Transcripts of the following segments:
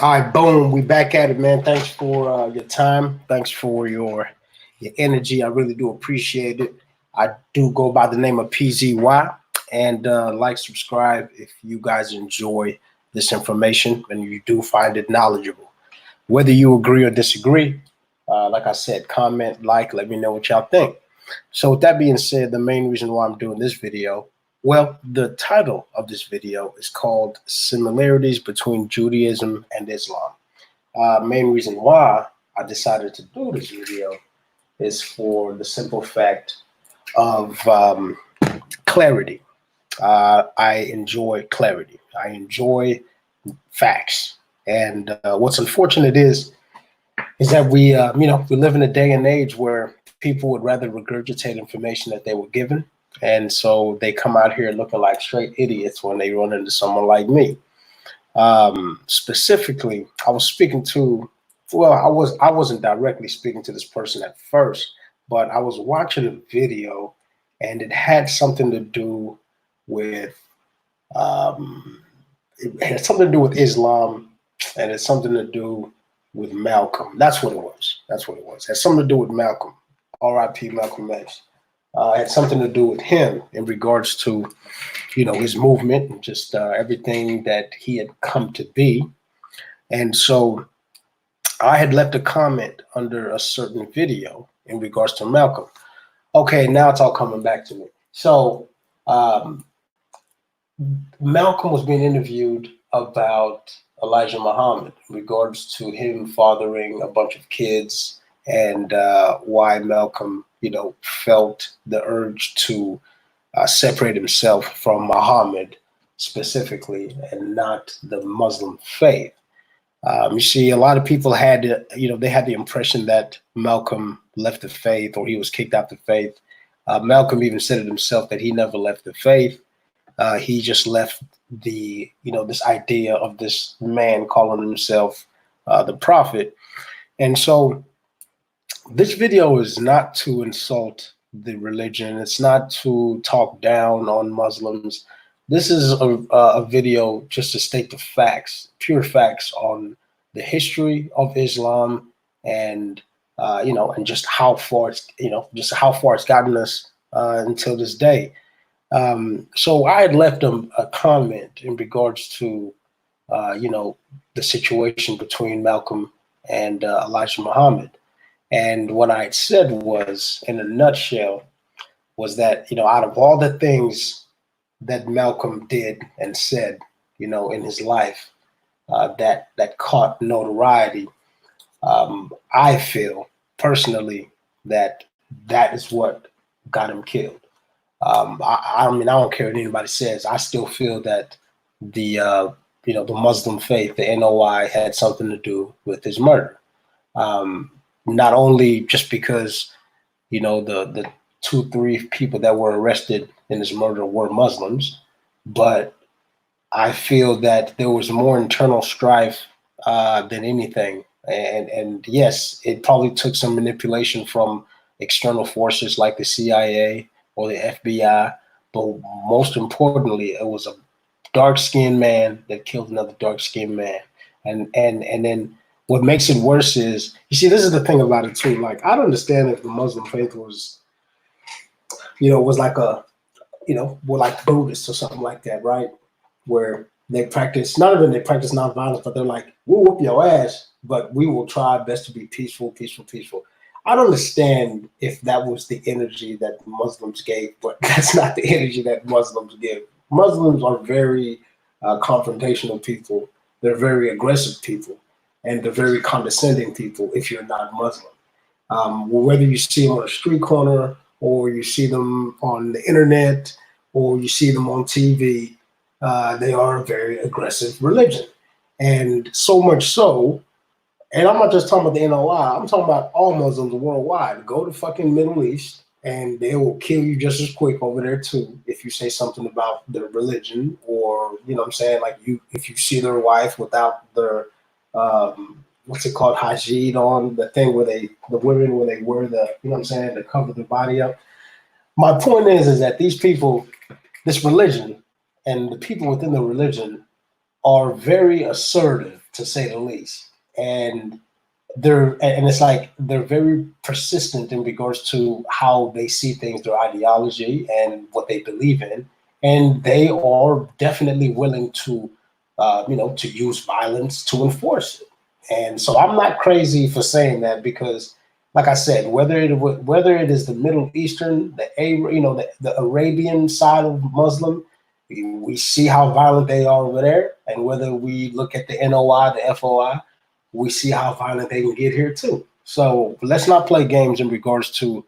All right, boom. We back at it, man. Thanks for your time. Thanks for your energy. I really do appreciate it. I do go by the name of PZY, and like, subscribe if you guys enjoy this information and you do find it knowledgeable. Whether you agree or disagree, like I said, comment, like, let me know what y'all think. So with that being said, the main reason why I'm doing this video, well, the title of this video is called Similarities Between Judaism and Islam. Main reason why I decided to do this video is for the simple fact of clarity. I enjoy clarity. I enjoy facts. And what's unfortunate is that we live in a day and age where people would rather regurgitate information that they were given, and so they come out here looking like straight idiots when they run into someone like me. Specifically, I was speaking to, well, I wasn't directly speaking to this person at first, but I was watching a video, and it had something to do with it had something to do with Islam, and it's something to do with Malcolm. That's what it was. That's what it was. It had something to do with Malcolm. R.I.P. Malcolm X. It had something to do with him in regards to, his movement and just everything that he had come to be. And so I had left a comment under a certain video in regards to Malcolm. Okay, now it's all coming back to me. So Malcolm was being interviewed about Elijah Muhammad in regards to him fathering a bunch of kids, and why Malcolm, felt the urge to separate himself from Muhammad specifically and not the Muslim faith. You see, a lot of people had, they had the impression that Malcolm left the faith or he was kicked out the faith. Malcolm even said it himself that he never left the faith. He just left this idea of this man calling himself the prophet. And so this video is not to insult the religion. It's not to talk down on Muslims. This is a video just to state the facts, pure facts on the history of Islam, and and just how far it's gotten us until this day. So I had left a comment in regards to the situation between Malcolm and Elijah Muhammad. And what I had said was, in a nutshell, was that, out of all the things that Malcolm did and said, in his life, that caught notoriety, I feel personally that that is what got him killed. I mean, I don't care what anybody says. I still feel that the Muslim faith, the NOI, had something to do with his murder. Not only just because, the 2-3 people that were arrested in this murder were Muslims, but I feel that there was more internal strife than anything. And yes, it probably took some manipulation from external forces like the CIA or the FBI, but most importantly, it was a dark-skinned man that killed another dark-skinned man. And then what makes it worse is, you see, this is the thing about it too. Like, I'd understand if the Muslim faith was, was like were like Buddhists or something like that, right? Where they practice, none of them, they practice nonviolence, but they're like, we'll whoop your ass, but we will try our best to be peaceful, peaceful, peaceful. I'd understand if that was the energy that the Muslims gave, but that's not the energy that Muslims give. Muslims are very confrontational people. They're very aggressive people, and they're very condescending people if you're not Muslim. Whether you see them on a street corner, or you see them on the internet, or you see them on TV, they are a very aggressive religion. And so much so, and I'm not just talking about the NOI, I'm talking about all Muslims worldwide. Go to fucking Middle East and they will kill you just as quick over there too if you say something about their religion, or, what I'm saying, like, if you see their wife without their what's it called, hajid on, the thing where the women, where they wear the, what I'm saying, to cover their body up. My point is that these people, this religion, and the people within the religion are very assertive to say the least. And it's like they're very persistent in regards to how they see things, their ideology, and what they believe in, and they are definitely willing to, to use violence to enforce it. And so I'm not crazy for saying that because, like I said, whether it is the Middle Eastern, the Arabian side of Muslim, we see how violent they are over there, and whether we look at the NOI, the FOI, we see how violent they can get here too. So let's not play games in regards to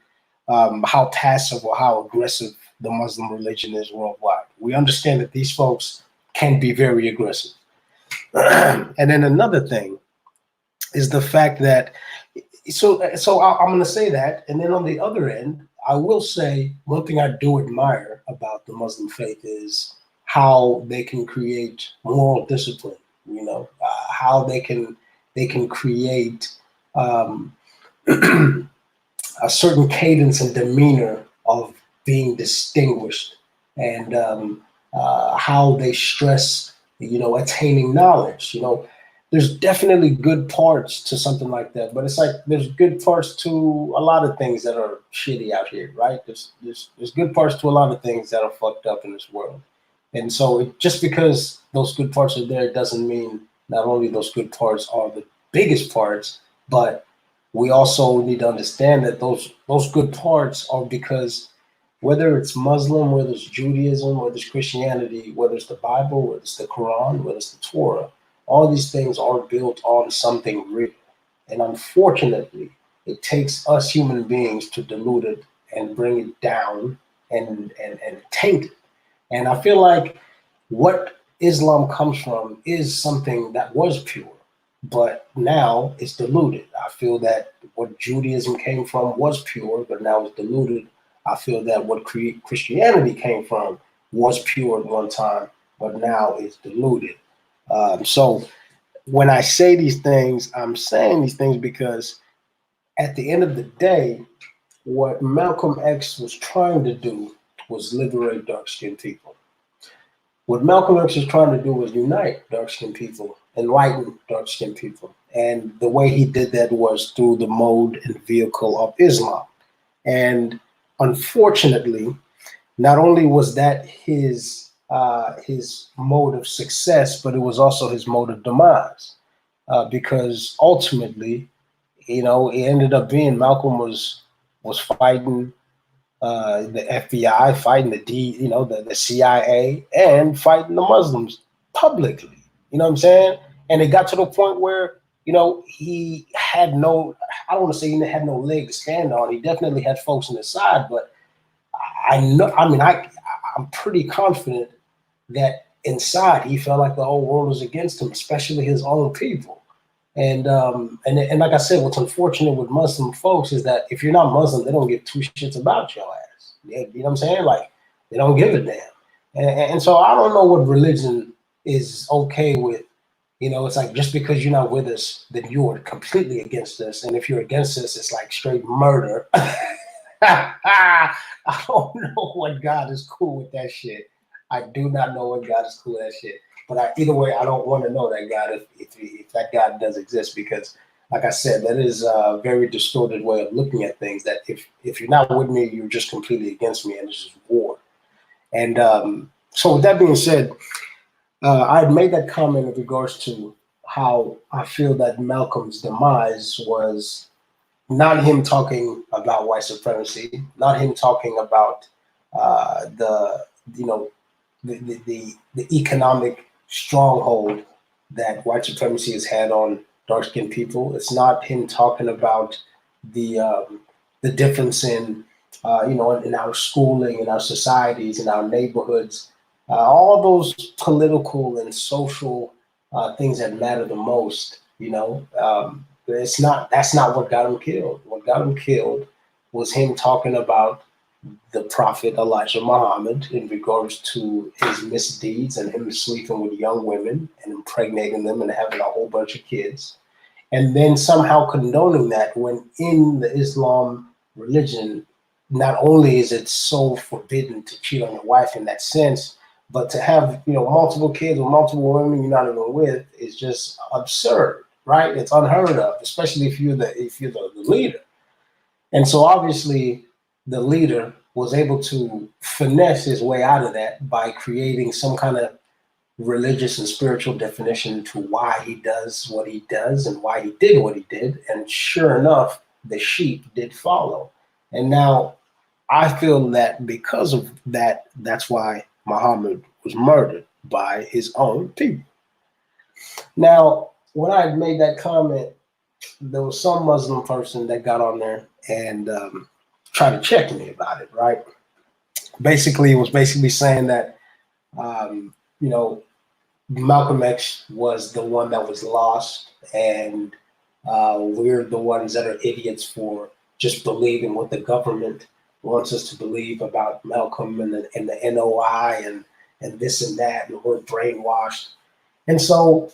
how passive or how aggressive the Muslim religion is worldwide. We understand that these folks can be very aggressive. And then another thing is the fact that, I'm going to say that. And then on the other end, I will say one thing I do admire about the Muslim faith is how they can create moral discipline, how they can create a certain cadence and demeanor of being distinguished, and how they stress, attaining knowledge. There's definitely good parts to something like that, but it's like there's good parts to a lot of things that are shitty out here, right? There's good parts to a lot of things that are fucked up in this world. And so just because those good parts are there doesn't mean not only those good parts are the biggest parts, but we also need to understand that those good parts are because whether it's Muslim, whether it's Judaism, whether it's Christianity, whether it's the Bible, whether it's the Quran, whether it's the Torah, all these things are built on something real. And unfortunately, it takes us human beings to dilute it and bring it down and taint it. And I feel like what Islam comes from is something that was pure, but now it's diluted. I feel that what Judaism came from was pure, but now it's diluted. I feel that what Christianity came from was pure at one time, but now it's diluted. So when I say these things, I'm saying these things because at the end of the day, what Malcolm X was trying to do was liberate dark-skinned people. What Malcolm X was trying to do was unite dark-skinned people, enlighten dark-skinned people. And the way he did that was through the mode and vehicle of Islam. And unfortunately, not only was that his mode of success, but it was also his mode of demise, because ultimately, it ended up being Malcolm was fighting the FBI, fighting the CIA, and fighting the Muslims publicly. You know what I'm saying? And it got to the point where he had I don't want to say he had no leg to stand on. He definitely had folks on his side, but I'm pretty confident that inside he felt like the whole world was against him, especially his own people. And like I said, what's unfortunate with Muslim folks is that if you're not Muslim, they don't give two shits about your ass. You know what I'm saying? Like, they don't give a damn. And so I don't know what religion is okay with. It's like just because you're not with us, then you are completely against us. And if you're against us, it's like straight murder. I don't know what God is cool with that shit. I do not know what God is cool with that shit. But either way, I don't want to know that God if that God does exist, because, like I said, that is a very distorted way of looking at things. That if you're not with me, you're just completely against me, and this is war. And so, with that being said, I had made that comment in regards to how I feel that Malcolm's demise was not him talking about white supremacy, not him talking about the economic stronghold that white supremacy has had on dark-skinned people. It's not him talking about the difference in in our schooling, in our societies, in our neighborhoods, all those political and social things that matter the most. That's not what got him killed. What got him killed was him talking about the prophet Elijah Muhammad in regards to his misdeeds and him sleeping with young women and impregnating them and having a whole bunch of kids, and then somehow condoning that when in the Islam religion, not only is it so forbidden to cheat on your wife in that sense, But to have, multiple kids or multiple women you're not even with is just absurd, right? It's unheard of, especially if you're the leader. And so obviously the leader was able to finesse his way out of that by creating some kind of religious and spiritual definition to why he does what he does and why he did what he did. And sure enough, the sheep did follow. And now I feel that because of that, that's why Muhammad was murdered by his own people. Now, when I made that comment, there was some Muslim person that got on there and tried to check me about it, right? Basically, it was basically saying that, Malcolm X was the one that was lost, and we're the ones that are idiots for just believing what the government wants us to believe about Malcolm and the NOI and this and that, and we're brainwashed. And so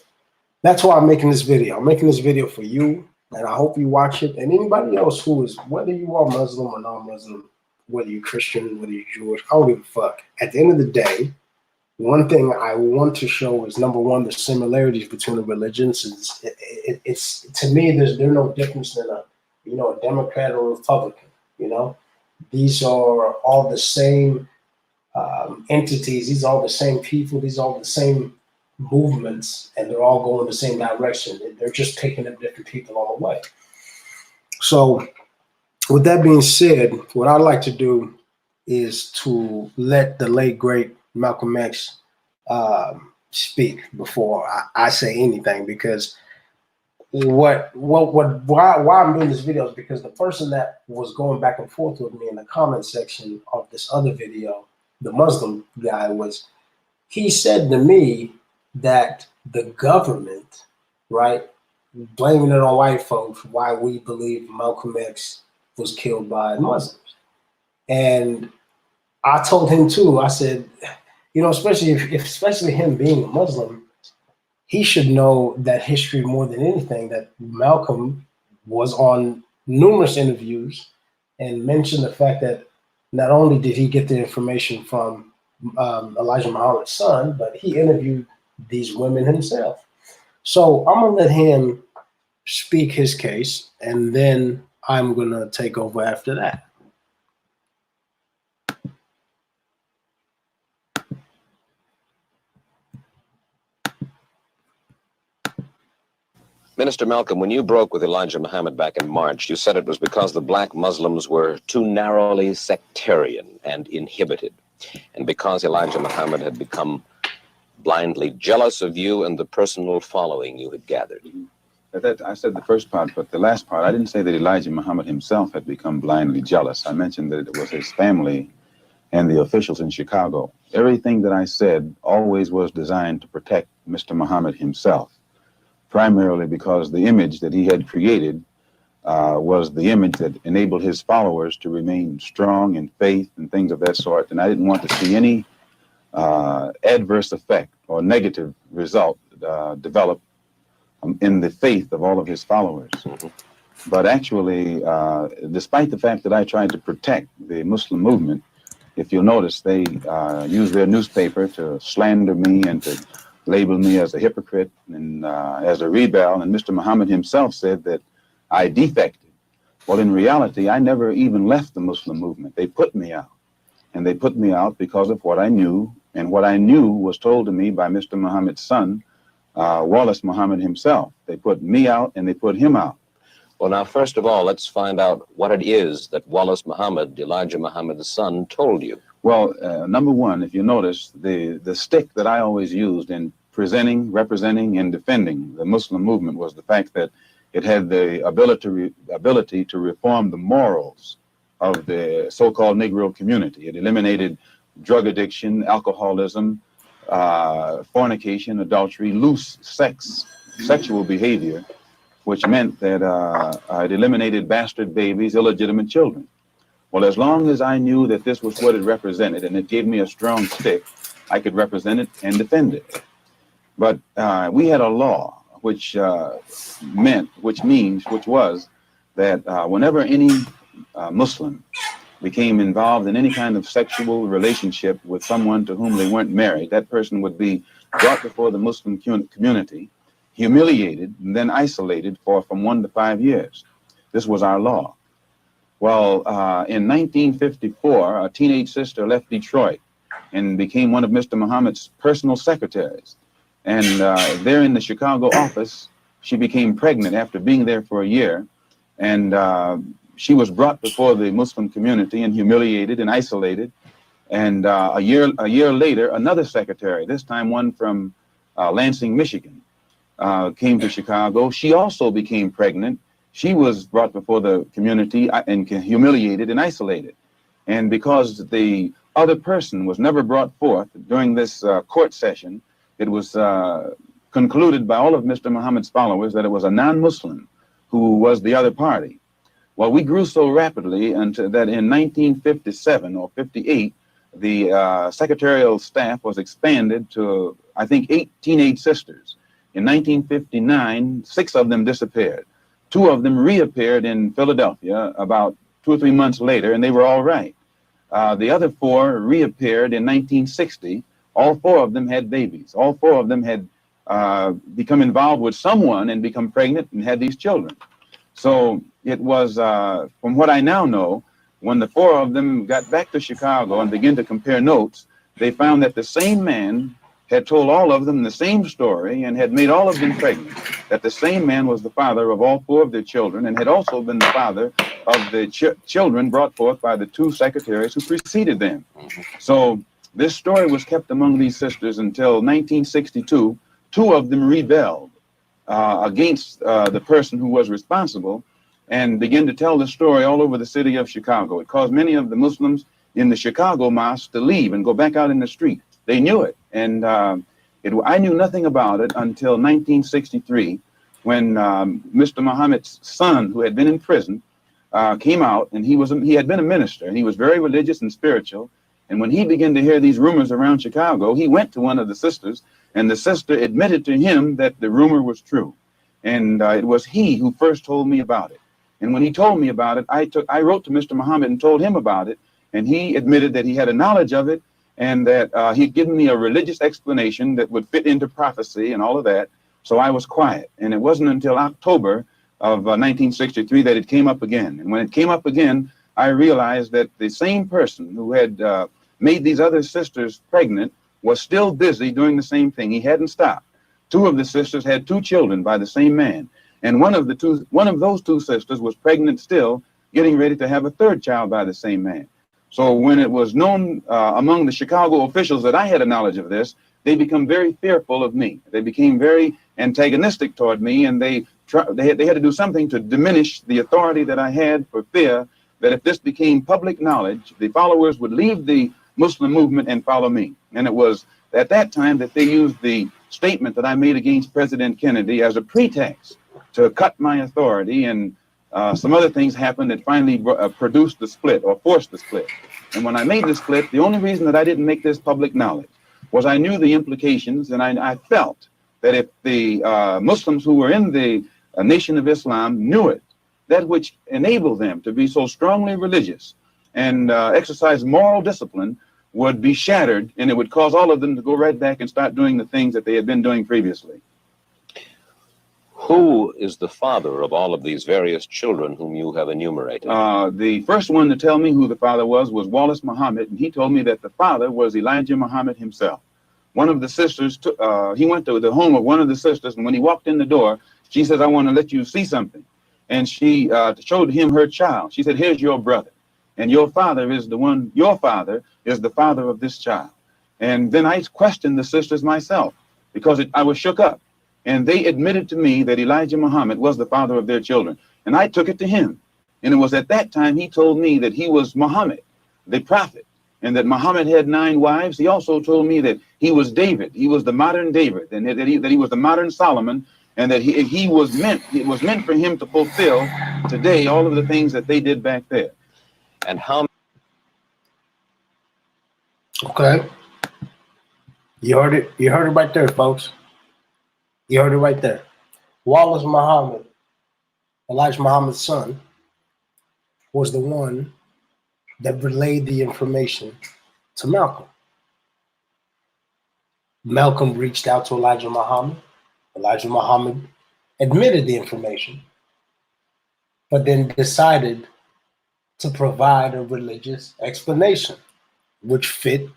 that's why I'm making this video. I'm making this video for you, and I hope you watch it. And anybody else who is, whether you are Muslim or non-Muslim, whether you're Christian, whether you're Jewish, I don't give a fuck. At the end of the day, one thing I want to show is, number one, the similarities between the religions. It's to me, there's no difference than a Democrat or Republican. These are all the same entities. These are all the same people. These are all the same movements, and they're all going the same direction. They're just picking up different people on the way. So with that being said, what I'd like to do is to let the late, great Malcolm X speak before I say anything, because why I'm doing this video is because the person that was going back and forth with me in the comment section of this other video, the Muslim guy, he said to me that the government, right, blaming it on white folks, why we believe Malcolm X was killed by Muslims. And I told him too, I said, especially him being a Muslim, he should know that history more than anything, that Malcolm was on numerous interviews and mentioned the fact that not only did he get the information from Elijah Muhammad's son, but he interviewed these women himself. So I'm going to let him speak his case, and then I'm going to take over after that. Minister Malcolm, when you broke with Elijah Muhammad back in March, you said it was because the black Muslims were too narrowly sectarian and inhibited, and because Elijah Muhammad had become blindly jealous of you and the personal following you had gathered. I said the first part, but the last part, I didn't say that Elijah Muhammad himself had become blindly jealous. I mentioned that it was his family and the officials in Chicago. Everything that I said always was designed to protect Mr. Muhammad himself, primarily because the image that he had created was the image that enabled his followers to remain strong in faith and things of that sort. And I didn't want to see any adverse effect or negative result develop in the faith of all of his followers. Mm-hmm. But actually, despite the fact that I tried to protect the Muslim movement, if you'll notice, they used their newspaper to slander me and to label me as a hypocrite and as a rebel. And Mr. Muhammad himself said that I defected. Well, in reality, I never even left the Muslim movement. They put me out. And they put me out because of what I knew. And what I knew was told to me by Mr. Muhammad's son, Wallace Muhammad himself. They put me out and they put him out. Well, now, first of all, let's find out what it is that Wallace Muhammad, Elijah Muhammad's son, told you. Well, number one, if you notice, the stick that I always used in presenting, representing, and defending the Muslim movement was the fact that it had the ability to reform the morals of the so-called Negro community. It eliminated drug addiction, alcoholism, fornication, adultery, loose sexual behavior, which meant that it eliminated bastard babies, illegitimate children. Well, as long as I knew that this was what it represented and it gave me a strong stick, I could represent it and defend it. But we had a law which was that whenever any Muslim became involved in any kind of sexual relationship with someone to whom they weren't married, that person would be brought before the Muslim community, humiliated, and then isolated for from 1 to 5 years. This was our law. Well, in 1954, a teenage sister left Detroit and became one of Mr. Muhammad's personal secretaries. And there in the Chicago office, she became pregnant after being there for a year. And she was brought before the Muslim community and humiliated and isolated. And a year later, another secretary, this time one from Lansing, Michigan, came to Chicago. She also became pregnant. She was brought before the community and humiliated and isolated. And because the other person was never brought forth during this court session, it was concluded by all of Mr. Muhammad's followers that it was a non-Muslim who was the other party. Well, we grew so rapidly until that in 1957 or 58, the secretarial staff was expanded to, I think, 8 teenage sisters. In 1959, 6 of them disappeared. 2 of them reappeared in Philadelphia about 2 or 3 months later, and they were all right. The other 4 reappeared in 1960. All 4 of them had babies. All 4 of them had become involved with someone and become pregnant and had these children. So it was, from what I now know, when the 4 of them got back to Chicago and began to compare notes, they found that the same man had told all of them the same story and had made all of them pregnant, that the same man was the father of all 4 of their children and had also been the father of the children brought forth by the 2 secretaries who preceded them. So this story was kept among these sisters until 1962. 2 of them rebelled against the person who was responsible and began to tell the story all over the city of Chicago. It caused many of the Muslims in the Chicago mosque to leave and go back out in the street. They knew it, and I knew nothing about it until 1963, when Mr. Muhammad's son, who had been in prison, came out, and he had been a minister, and he was very religious and spiritual. And when he began to hear these rumors around Chicago, he went to one of the sisters, and the sister admitted to him that the rumor was true. And it was he who first told me about it. And when he told me about it, I wrote to Mr. Muhammad and told him about it, and he admitted that he had a knowledge of it, and that he'd given me a religious explanation that would fit into prophecy and all of that. So I was quiet. And it wasn't until October of 1963 that it came up again. And when it came up again, I realized that the same person who had made these other sisters pregnant was still busy doing the same thing. He hadn't stopped. 2 of the sisters had 2 children by the same man. And one of those 2 sisters was pregnant still, getting ready to have a 3rd child by the same man. So when it was known among the Chicago officials that I had a knowledge of this, they became very fearful of me. They became very antagonistic toward me, and they had to do something to diminish the authority that I had, for fear that if this became public knowledge, the followers would leave the Muslim movement and follow me. And it was at that time that they used the statement that I made against President Kennedy as a pretext to cut my authority, and some other things happened that finally produced the split, or forced the split. And when I made the split, the only reason that I didn't make this public knowledge was I knew the implications, and I felt that if the Muslims who were in the Nation of Islam knew it, that which enabled them to be so strongly religious and exercise moral discipline would be shattered, and it would cause all of them to go right back and start doing the things that they had been doing previously. Who is the father of all of these various children whom you have enumerated? The first one to tell me who the father was Wallace Muhammad, and he told me that the father was Elijah Muhammad himself. One of the sisters, he went to the home of one of the sisters, and when he walked in the door, she says, "I want to let you see something." And she showed him her child. She said, "Here's your brother, and your father is the father of this child." And then I questioned the sisters myself, because I was shook up. And they admitted to me that Elijah Muhammad was the father of their children. And I took it to him. And it was at that time he told me that he was Muhammad, the prophet, and that Muhammad had 9 wives. He also told me that he was David. He was the modern David, and that he was the modern Solomon, and that it was meant for him to fulfill today all of the things that they did back there. And how? Okay. You heard it. You heard it right there, folks. You heard it right there. Wallace Muhammad, Elijah Muhammad's son, was the one that relayed the information to Malcolm. Malcolm reached out to Elijah Muhammad. Elijah Muhammad admitted the information, but then decided to provide a religious explanation, which fit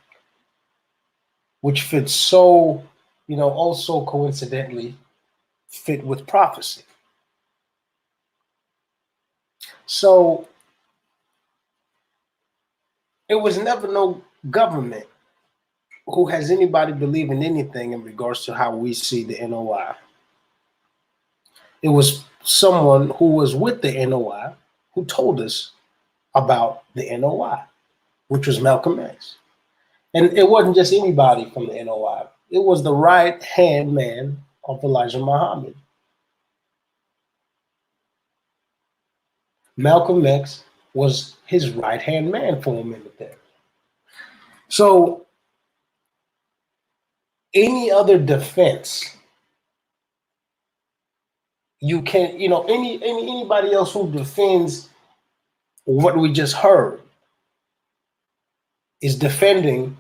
so, also coincidentally fit with prophecy. So it was never no government who has anybody believe in anything in regards to how we see the NOI. It was someone who was with the NOI who told us about the NOI, which was Malcolm X. And it wasn't just anybody from the NOI. It was the right-hand man of Elijah Muhammad. Malcolm X was his right-hand man for a minute there. So any other defense, you can't, anybody else who defends what we just heard is defending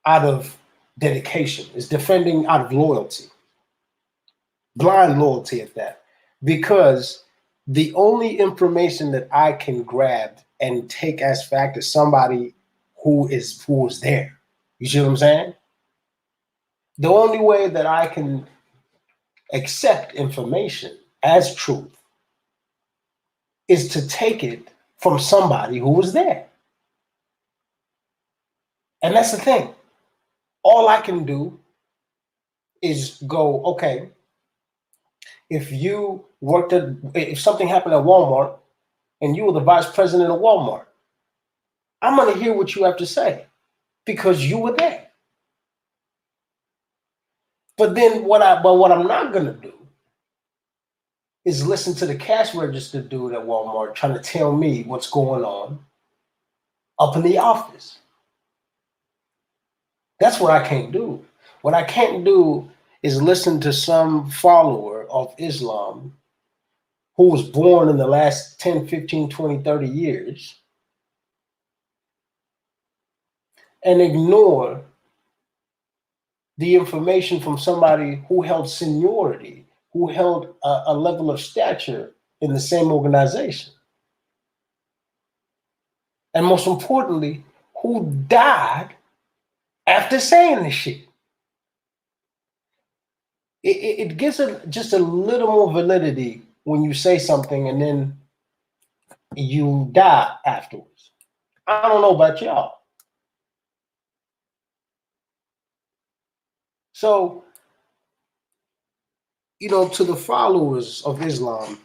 out of dedication, is defending out of loyalty, blind loyalty at that, because the only information that I can grab and take as fact is somebody who was there. You see what I'm saying? The only way that I can accept information as truth is to take it from somebody who was there. And that's the thing. All I can do is go, okay, if something happened at Walmart and you were the vice president of Walmart, I'm going to hear what you have to say because you were there. But then what I'm not going to do is listen to the cash register dude at Walmart trying to tell me what's going on up in the office. That's what I can't do. What I can't do is listen to some follower of Islam who was born in the last 10, 15, 20, 30 years and ignore the information from somebody who held seniority, who held a level of stature in the same organization. And most importantly, who died after saying this shit. It gives it just a little more validity when you say something and then you die afterwards. I don't know about y'all. So, to the followers of Islam,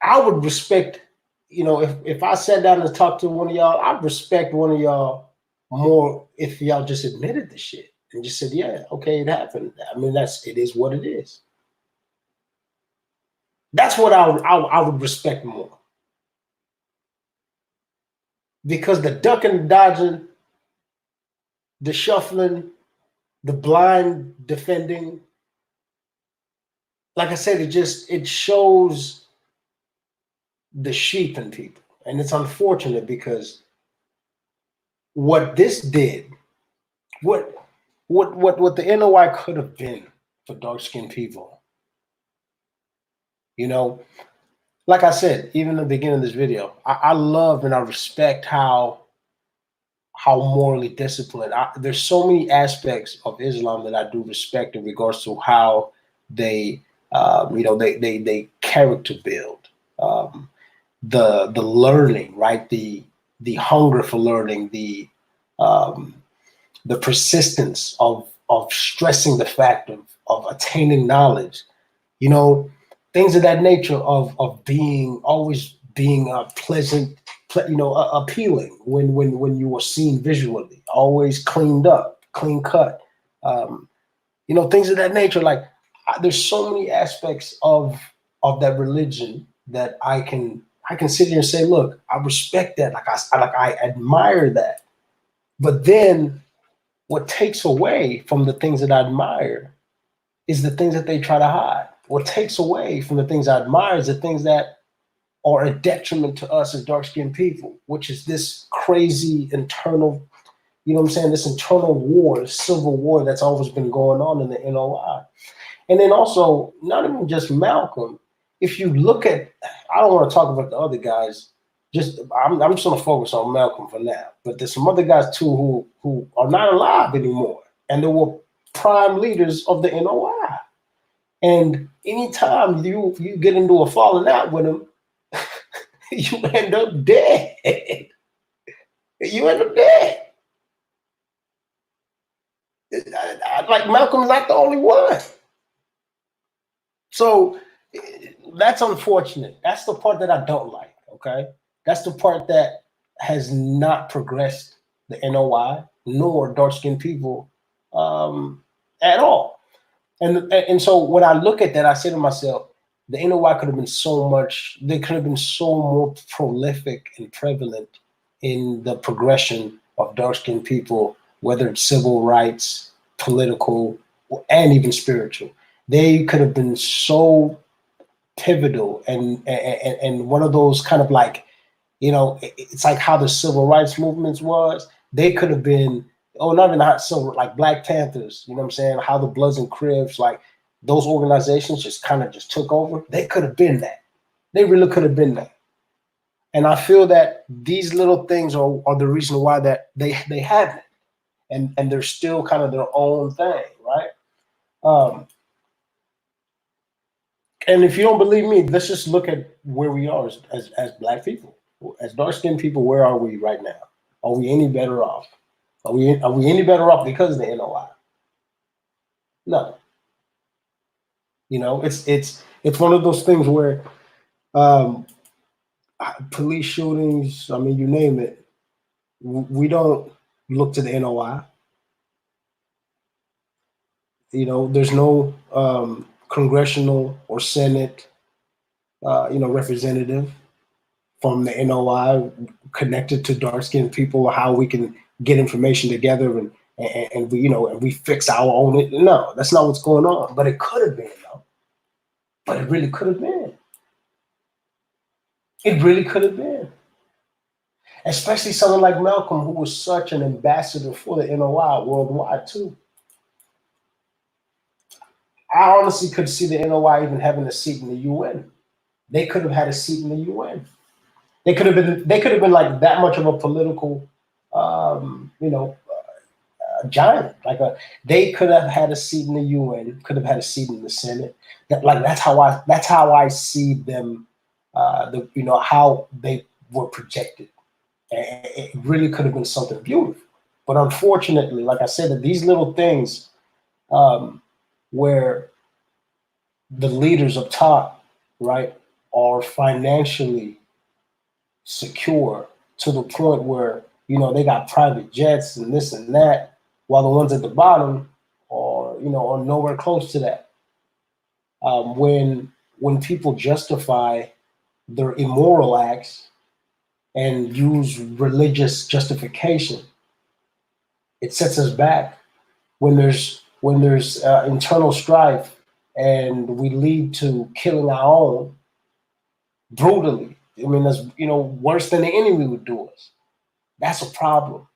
I would respect, if I sat down and talked to one of y'all, I'd respect one of y'all more if y'all just admitted the shit and just said, yeah, okay, it happened. I mean, it is what it is. That's what I would respect more. Because the ducking, the dodging, the shuffling, the blind defending, like I said, it shows the sheep in people. And it's unfortunate because what this did, what the NOI could have been for dark-skinned people, like I said, even in the beginning of this video, I love and I respect how morally disciplined. There's so many aspects of Islam that I do respect in regards to how they character build, the learning, right? The hunger for learning, the persistence of stressing the fact of attaining knowledge, things of that nature of always being pleasant, appealing when you are seen visually, always cleaned up, clean cut, things of that nature. Like there's so many aspects of that religion that I can sit here and say, look, I respect that, I admire that. But then what takes away from the things that I admire is the things that they try to hide. What takes away from the things I admire is the things that are a detriment to us as dark-skinned people, which is this crazy internal, you know what I'm saying, this internal war, this civil war that's always been going on in the NOI. And then also, not even just Malcolm, if you look at, I don't want to talk about the other guys, I'm just going to focus on Malcolm for now, but there's some other guys too who are not alive anymore, and they were prime leaders of the NOI. And anytime you get into a falling out with them, you end up dead. You end up dead. Like Malcolm's not the only one. So that's unfortunate. That's the part that I don't like, okay? That's the part that has not progressed the NOI nor dark-skinned people at all. And so when I look at that, I say to myself, the NOI could have been so much, they could have been so more prolific and prevalent in the progression of dark-skinned people, whether it's civil rights, political, and even spiritual. They could have been so pivotal and one of those kind of like, you know, it's like how the civil rights movements was. They could have been, not even not civil, like Black Panthers, you know what I'm saying? How the Bloods and Crips, like those organizations just kind of just took over. They could have been that. They really could have been that. And I feel that these little things are the reason why that they haven't. And they're still kind of their own thing, right? And if you don't believe me, let's just look at where we are as Black people, as dark-skinned people. Where are we right now? Are we any better off? Are we any better off because of the NOI? No. You know, it's one of those things where police shootings, I mean, you name it, we don't look to the NOI. You know, there's no congressional or Senate, representative from the NOI connected to dark-skinned people, how we can get information together and we, and we fix our own. No, that's not what's going on. But it could have been, though. But it really could have been. It really could have been. Especially someone like Malcolm, who was such an ambassador for the NOI worldwide, too. I honestly could see the NOI even having a seat in the UN. They could have had a seat in the UN. They could have been like that much of a political, giant. They could have had a seat in the UN, could have had a seat in the Senate. That's how I see them. How they were projected. And it really could have been something beautiful. But unfortunately, like I said, that these little things, where the leaders up top, right, are financially secure to the point where, they got private jets and this and that, while the ones at the bottom are nowhere close to that. When people justify their immoral acts and use religious justification, it sets us back. When there's internal strife and we lead to killing our own brutally, I mean, that's worse than the enemy would do us. That's a problem.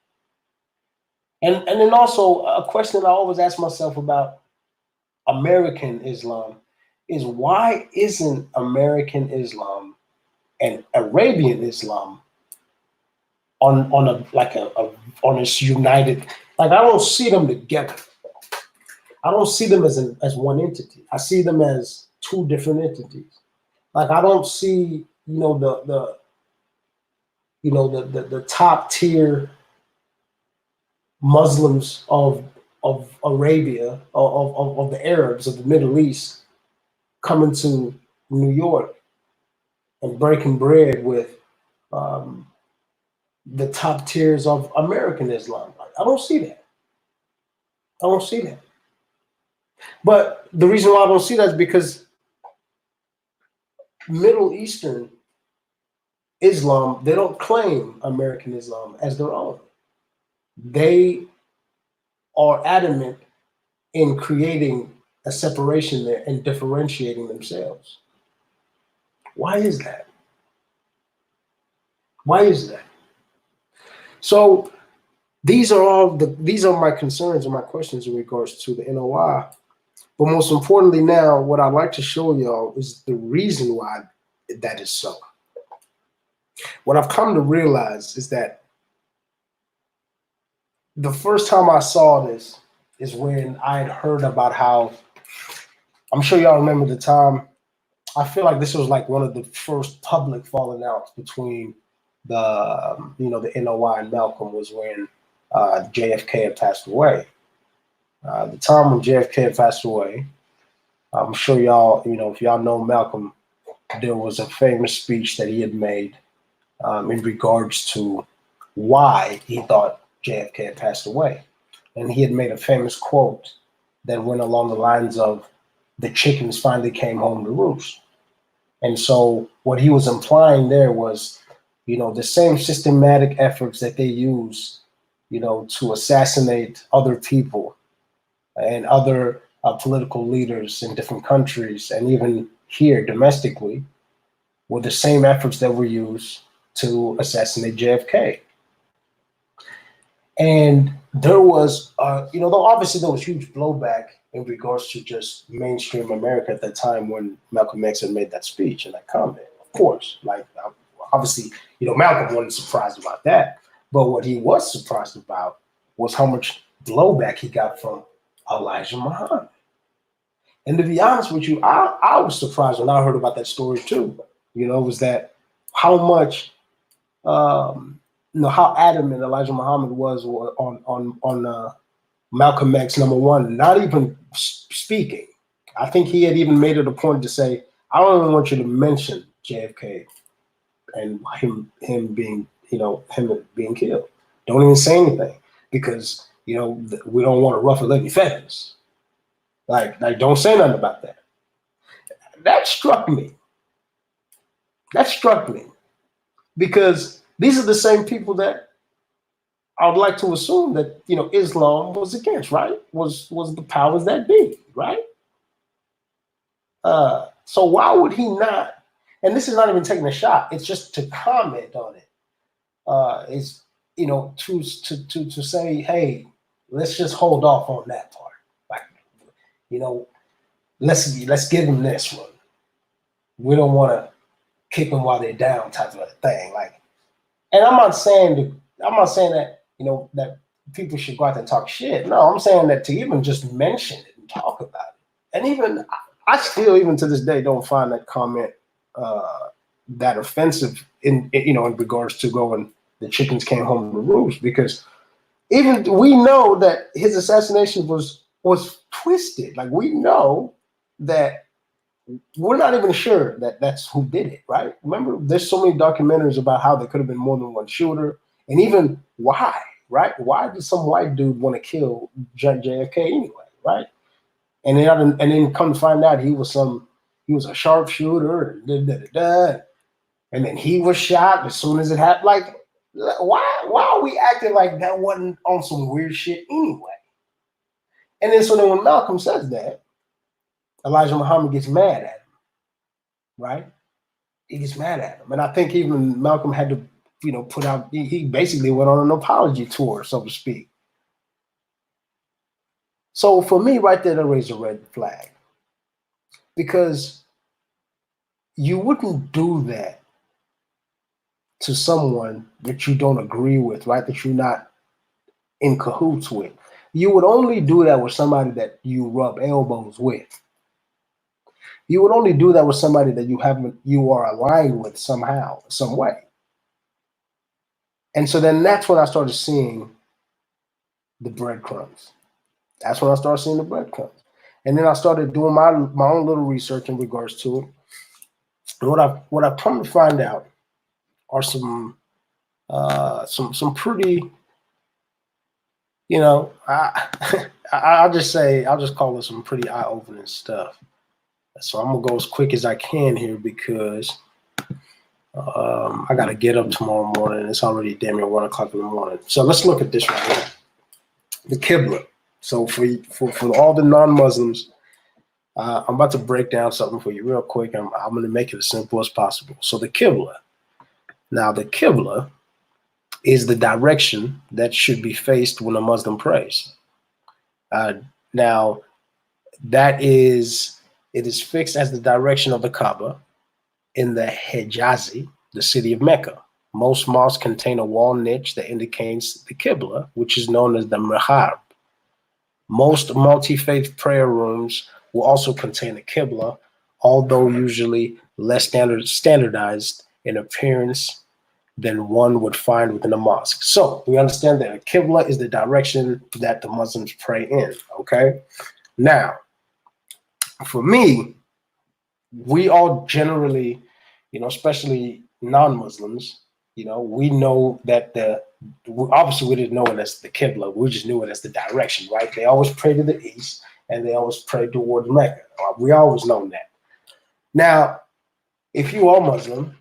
And then also a question I always ask myself about American Islam is, why isn't American Islam and Arabian Islam on this united? Like, I don't see them together. I don't see them as one entity. I see them as two different entities. Like, I don't see the top tier Muslims of Arabia, of the Arabs of the Middle East, coming to New York and breaking bread with the top tiers of American Islam. I don't see that. I don't see that. But the reason why I don't see that is because Middle Eastern Islam, they don't claim American Islam as their own. They are adamant in creating a separation there and differentiating themselves. Why is that? Why is that? So these are my concerns and my questions in regards to the NOI. But most importantly now, what I'd like to show y'all is the reason why that is so. What I've come to realize is that the first time I saw this is when I had heard about how, I'm sure y'all remember the time, I feel like this was like one of the first public falling outs between the, the NOI and Malcolm was when JFK had passed away. The time when JFK had passed away, I'm sure y'all, if y'all know Malcolm, there was a famous speech that he had made in regards to why he thought JFK had passed away. And he had made a famous quote that went along the lines of, "The chickens finally came home to roost." And so what he was implying there was, the same systematic efforts that they use, to assassinate other people and other political leaders in different countries, and even here domestically, were the same efforts that were used to assassinate JFK. And there was, though obviously there was huge blowback in regards to just mainstream America at that time when Malcolm X had made that speech and that comment. Of course, obviously, Malcolm wasn't surprised about that. But what he was surprised about was how much blowback he got from Elijah Muhammad. And to be honest with you, I was surprised when I heard about that story too. Was that how much, how adamant Elijah Muhammad was on Malcolm X, number one, not even speaking. I think he had even made it a point to say, "I don't even want you to mention JFK and him being, him being killed. Don't even say anything because, we don't want to ruffle any feathers. Like don't say nothing about that." That struck me. Because these are the same people that I would like to assume that, Islam was against, right? Was the powers that be, right? So why would he not? And this is not even taking a shot. It's just to comment on it. Is to say, hey, let's just hold off on that part. Like, let's give them this one. We don't want to kick them while they're down, type of a thing. Like, and I'm not saying that that people should go out there and talk shit. No, I'm saying that to even just mention it and talk about it. And even I still, even to this day, don't find that comment that offensive in regards to going, "The chickens came home to roost," because even we know that his assassination was twisted. Like, we know that we're not even sure that that's who did it, right? Remember, there's so many documentaries about how there could have been more than one shooter, and even why, right? Why did some white dude want to kill JFK anyway, right? And then come to find out he was a sharpshooter, and then he was shot as soon as it happened. Like, why are we acting like that wasn't on some weird shit anyway? And then so then when Malcolm says that, Elijah Muhammad gets mad at him, right? He gets mad at him. And I think even Malcolm had to, put out, he basically went on an apology tour, so to speak. So for me, right there, that raised a red flag. Because you wouldn't do that to someone that you don't agree with, right? That you're not in cahoots with. You would only do that with somebody that you rub elbows with. You would only do that with somebody that you are aligned with somehow, some way. And so then that's when I started seeing the breadcrumbs. That's when I started seeing the breadcrumbs. And then I started doing my own little research in regards to it. And what I've come to find out are some pretty, I'll just call it some pretty eye-opening stuff. So I'm gonna go as quick as I can here because I gotta get up tomorrow morning. It's already damn near 1 o'clock in the morning. So let's look at this right here. The Qibla. So for all the non-Muslims, I'm about to break down something for you real quick. I'm gonna make it as simple as possible. So the Qibla. Now, the Qibla is the direction that should be faced when a Muslim prays. Now, it is fixed as the direction of the Kaaba in the Hijazi, the city of Mecca. Most mosques contain a wall niche that indicates the Qibla, which is known as the Mihrab. Most multi-faith prayer rooms will also contain a Qibla, although usually less standardized in appearance than one would find within a mosque. So we understand that a Qibla is the direction that the Muslims pray in, okay? Now, for me, we all generally, especially non-Muslims, we know that obviously we didn't know it as the Qibla, we just knew it as the direction, right? They always pray to the east and they always pray toward Mecca. We always know that. Now, if you are Muslim,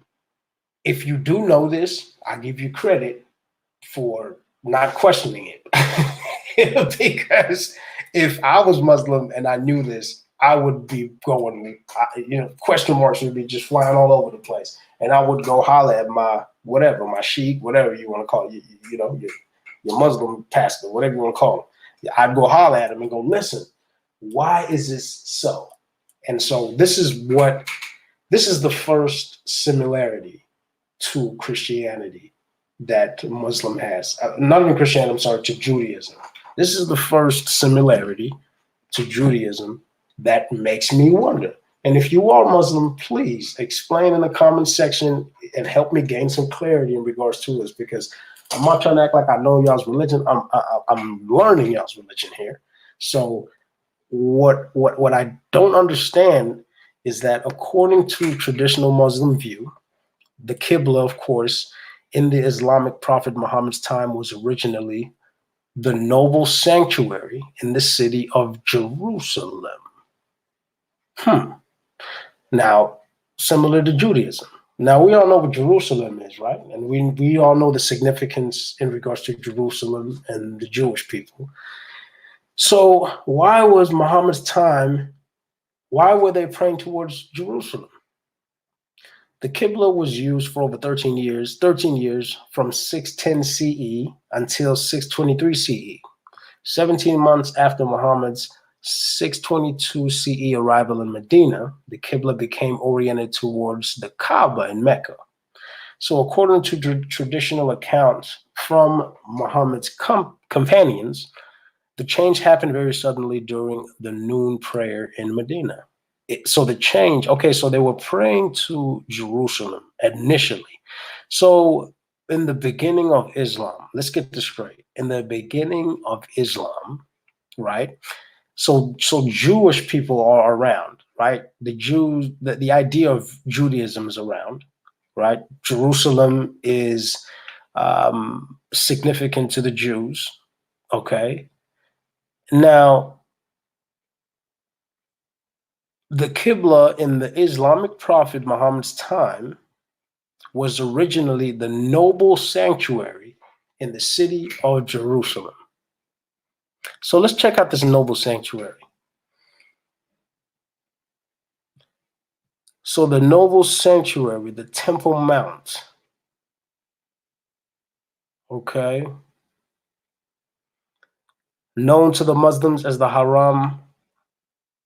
if you do know this, I give you credit for not questioning it. Because if I was Muslim and I knew this, I would be going, question marks would be just flying all over the place. And I would go holler at my sheikh, whatever you want to call it, your Muslim pastor, whatever you want to call him. I'd go holler at him and go, listen, why is this so? And so this is the first similarity to Christianity that Muslim has. Not even Christianity, I'm sorry, to Judaism. This is the first similarity to Judaism that makes me wonder. And if you are Muslim, please explain in the comment section and help me gain some clarity in regards to this, because I'm not trying to act like I know y'all's religion. I'm learning y'all's religion here. So what I don't understand is that according to traditional Muslim view, the Qibla, of course, in the Islamic prophet Muhammad's time was originally the noble sanctuary in the city of Jerusalem. Now, similar to Judaism. Now, we all know what Jerusalem is, right? And we all know the significance in regards to Jerusalem and the Jewish people. So why was Muhammad's time, why were they praying towards Jerusalem? The Qibla was used for over 13 years from 610 CE until 623 CE. 17 months after Muhammad's 622 CE arrival in Medina, the Qibla became oriented towards the Kaaba in Mecca. So according to traditional accounts from Muhammad's companions, the change happened very suddenly during the noon prayer in Medina. So they were praying to Jerusalem initially. So in the beginning of Islam, let's get this straight. In the beginning of Islam, right? So Jewish people are around, right? The Jews, the idea of Judaism is around, right? Jerusalem is significant to the Jews, okay? Now, the Qibla in the Islamic prophet Muhammad's time was originally the noble sanctuary in the city of Jerusalem. So let's check out this noble sanctuary. So the noble sanctuary, the Temple Mount, okay, known to the Muslims as the Haram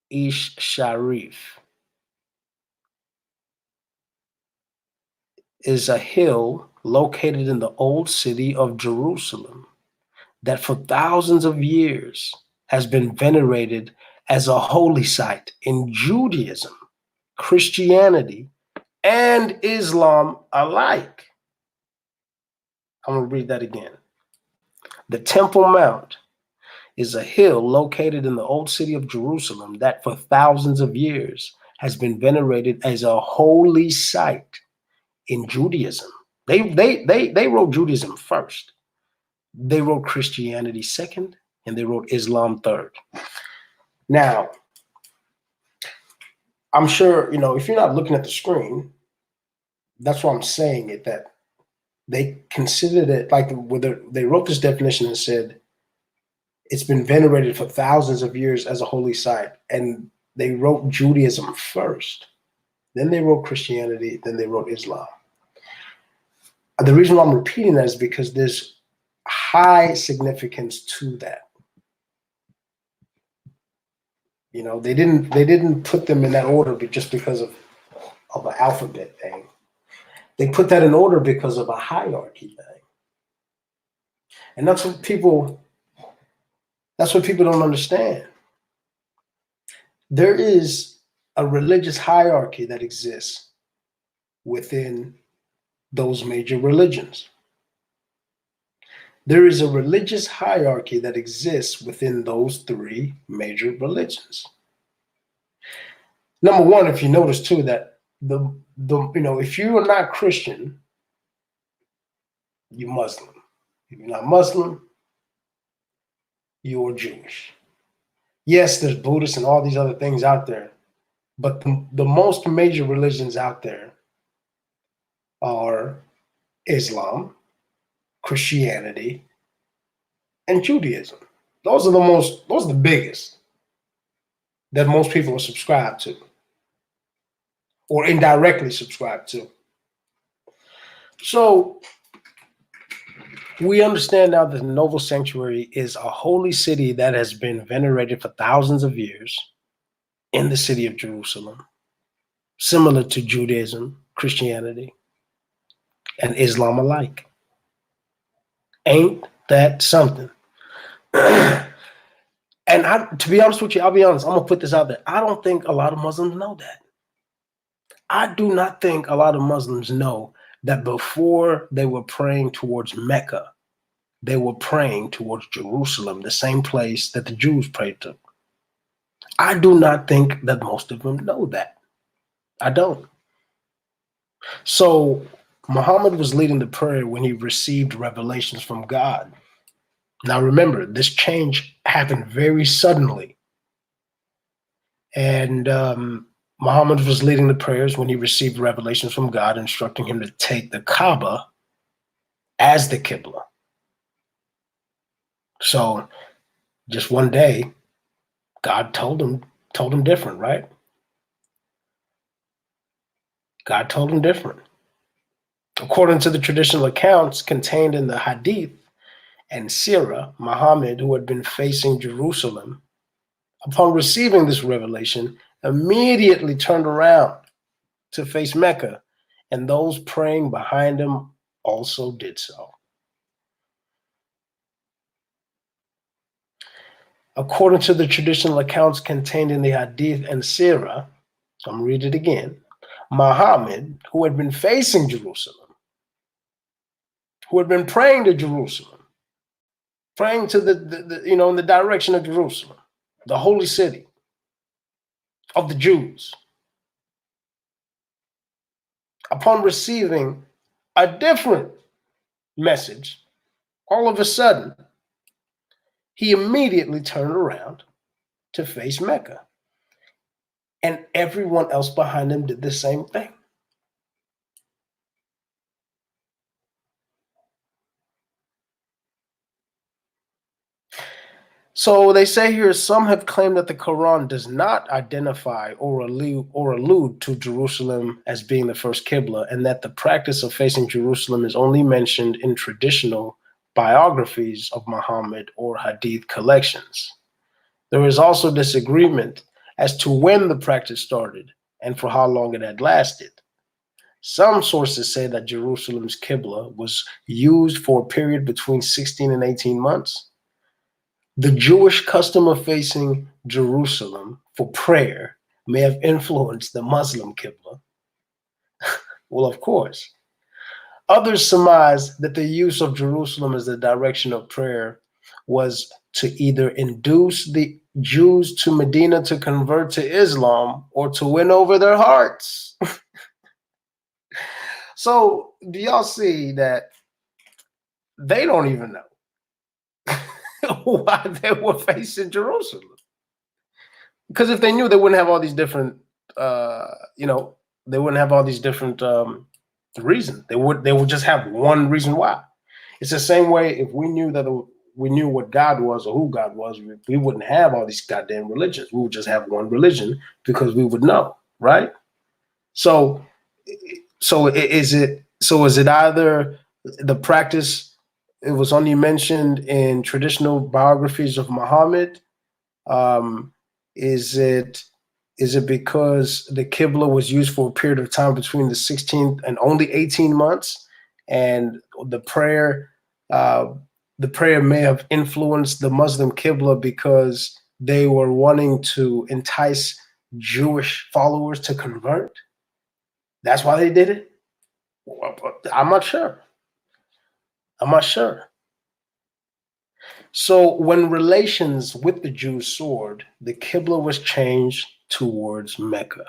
Ish Sharif, is a hill located in the old city of Jerusalem that for thousands of years has been venerated as a holy site in Judaism, Christianity, and Islam alike. I'm going to read that again. The Temple Mount is a hill located in the old city of Jerusalem that for thousands of years has been venerated as a holy site in Judaism. They wrote Judaism first. They wrote Christianity second, and they wrote Islam third. Now, I'm sure, if you're not looking at the screen, that's why I'm saying it, that they considered it like whether they wrote this definition and said it's been venerated for thousands of years as a holy site, and they wrote Judaism first. Then they wrote Christianity, then they wrote Islam. The reason why I'm repeating that is because there's high significance to that. You know, they didn't put them in that order just because of an alphabet thing. They put that in order because of a hierarchy thing. And that's what people don't understand. There is a religious hierarchy that exists within those major religions. There is a religious hierarchy that exists within those three major religions. Number one, if you notice too, that if you are not Christian, you're Muslim. If you're not Muslim, you're Jewish. Yes, there's Buddhists and all these other things out there, but the most major religions out there are Islam, Christianity, and Judaism. Those are the biggest that most people are subscribed to or indirectly subscribed to. So we understand now that the Noble Sanctuary is a holy city that has been venerated for thousands of years in the city of Jerusalem, similar to Judaism, Christianity, and Islam alike. Ain't that something? And to be honest with you, I'll be honest, I'm going to put this out there. I don't think a lot of Muslims know that. I do not think a lot of Muslims know that before they were praying towards Mecca, they were praying towards Jerusalem, the same place that the Jews prayed to. I do not think that most of them know that. I don't. So Muhammad was leading the prayer when he received revelations from God. Now remember, this change happened very suddenly. And Muhammad was leading the prayers when he received revelations from God, instructing him to take the Kaaba as the Qibla. So just one day, God told him different, right? God told him different. According to the traditional accounts contained in the Hadith and Sirah, Muhammad, who had been facing Jerusalem, upon receiving this revelation, immediately turned around to face Mecca, and those praying behind him also did so. According to the traditional accounts contained in the Hadith and Sirah, I'm going to read it again, Muhammad, who had been facing Jerusalem, who had been praying to Jerusalem, praying to in the direction of Jerusalem, the holy city of the Jews, upon receiving a different message, all of a sudden, he immediately turned around to face Mecca. And everyone else behind him did the same thing. So they say here, some have claimed that the Quran does not identify or allude to Jerusalem as being the first Qibla, and that the practice of facing Jerusalem is only mentioned in traditional biographies of Muhammad or Hadith collections. There is also disagreement as to when the practice started and for how long it had lasted. Some sources say that Jerusalem's Qibla was used for a period between 16 and 18 months. The Jewish custom of facing Jerusalem for prayer may have influenced the Muslim Qibla. Well, of course. Others surmise that the use of Jerusalem as the direction of prayer was to either induce the Jews to Medina to convert to Islam or to win over their hearts. So do y'all see that they don't even know why they were facing Jerusalem? Because if they knew, they wouldn't have all these different, they wouldn't have all these different reasons. They would just have one reason why. It's the same way if we knew that we knew what God was or who God was, we wouldn't have all these goddamn religions. We would just have one religion because we would know, right? So is it either The practice, it was only mentioned in traditional biographies of Muhammad. Um, is it because the Qibla was used for a period of time between the 16th and only 18 months, and uh, the prayer may have influenced the Muslim Qibla because they were wanting to entice Jewish followers to convert? That's why they did it? I'm not sure. I'm not sure. So when relations with the Jews soared, the Qibla was changed towards Mecca.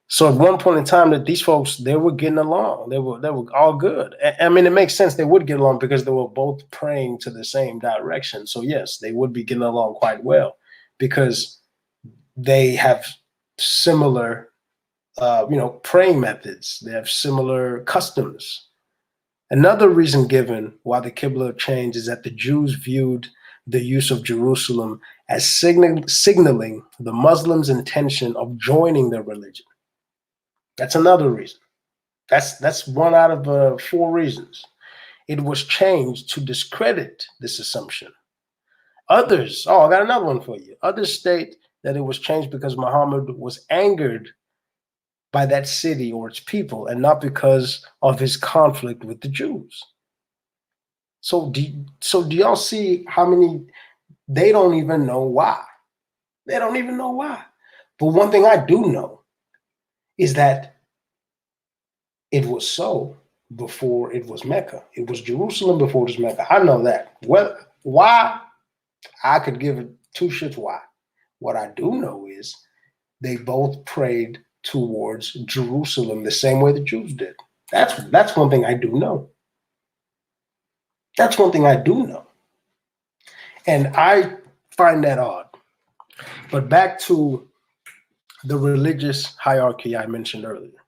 So at one point in time, that these folks, they were getting along. They were all good. I mean, it makes sense they would get along because they were both praying to the same direction. So yes, they would be getting along quite well because they have similar, praying methods. They have similar customs. Another reason given why the Qibla changed is that the Jews viewed the use of Jerusalem as signaling the Muslims' intention of joining their religion. That's another reason. That's one out of four reasons. It was changed to discredit this assumption. Others, I got another one for you. Others state that it was changed because Muhammad was angered by that city or its people and not because of his conflict with the Jews. So do y'all see how many, they don't even know why. They don't even know why. But one thing I do know is that it was so before it was Mecca. It was Jerusalem before it was Mecca. I know that. Well, why? I could give it two shits why. What I do know is they both prayed towards Jerusalem the same way the Jews did. That's one thing I do know. That's one thing I do know. And I find that odd. But back to the religious hierarchy I mentioned earlier.